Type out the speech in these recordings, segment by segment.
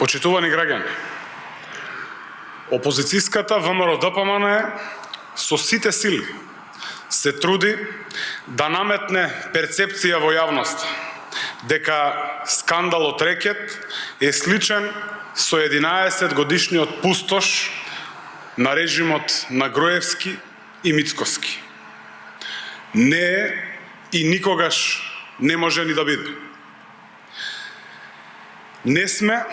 Почитувани граѓани, опозицијската ВМРО-ДПМН со сите сили се труди да наметне перцепција во јавноста дека скандалот рекет е сличен со 11 годишниот пустош на режимот на Груевски и Мицкоски. Не е и никогаш не може ни да биде. Не сме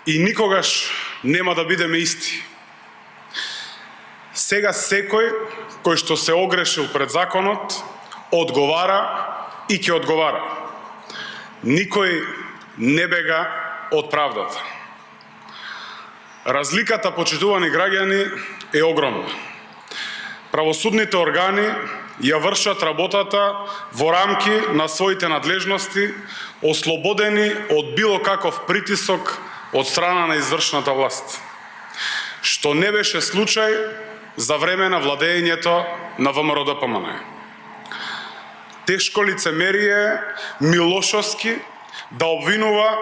и никогаш нема да бидеме исти. Сега секој кој што се огрешил пред законот одговара и ќе одговара. Никој не бега од правдата. Разликата, почитувани граѓани, е огромна. Правосудните органи ја вршат работата во рамки на своите надлежности, ослободени од било каков притисок од страна на извршната власт, што не беше случај за време на владеењето на ВМРО-ДПМН. Тешко лицемерие Милошовски да обвинува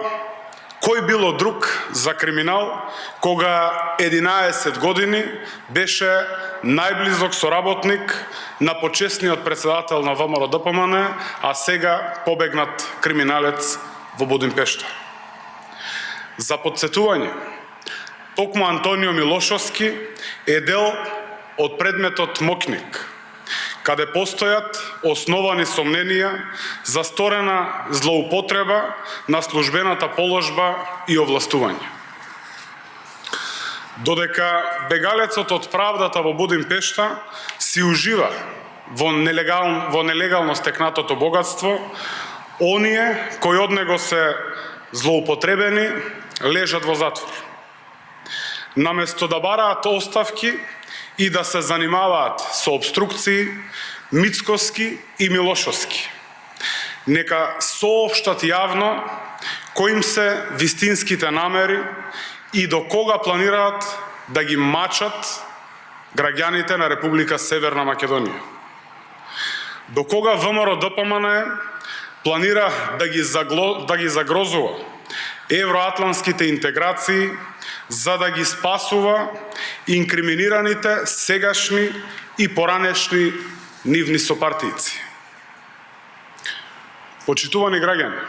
кој било друг за криминал, кога 11 години беше најблизок соработник на почесниот председател на ВМРО-ДПМН, а сега побегнат криминалец во Будимпешта. За потсетување, токму Антонио Милошовски е дел од предметот Мокник, каде постојат основани сомненија за сторена злоупотреба на службената положба и овластување. Додека бегалецот од правдата во Будимпешта си ужива во нелегално стекнатото богатство, оние кои од него се злоупотребени лежат во затвор. Наместо да бараат оставки и да се занимаваат со обструкции, Мицкоски и Милошовски нека соопштат јавно кои им се вистинските намери и до кога планираат да ги мачат граѓаните на Република Северна Македонија. До кога ВМРО-ДПМН планира да ги загрозува евроатлантските интеграции, за да ги спасува инкриминираните сегашни и поранешни нивни сопартијци. Почитувани граѓани,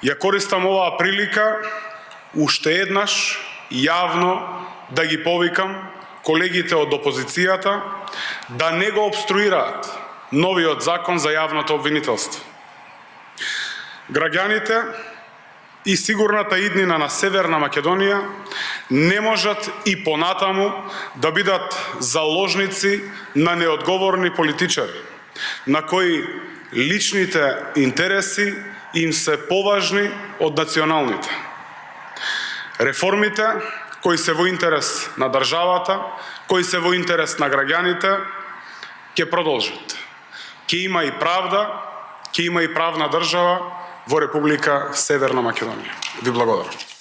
ја користам оваа прилика уште еднаш јавно да ги повикам колегите од опозицијата да не го обструираат новиот закон за јавното обвинителство. Граѓаните и сигурната иднина на Северна Македонија не можат и понатаму да бидат заложници на неодговорни политичари, на кои личните интереси им се поважни од националните. Реформите кои се во интерес на државата, кои се во интерес на граѓаните, ќе продолжат. Ќе има и правда, ќе има и правна држава во Република Северна Македонија. Ви благодарам.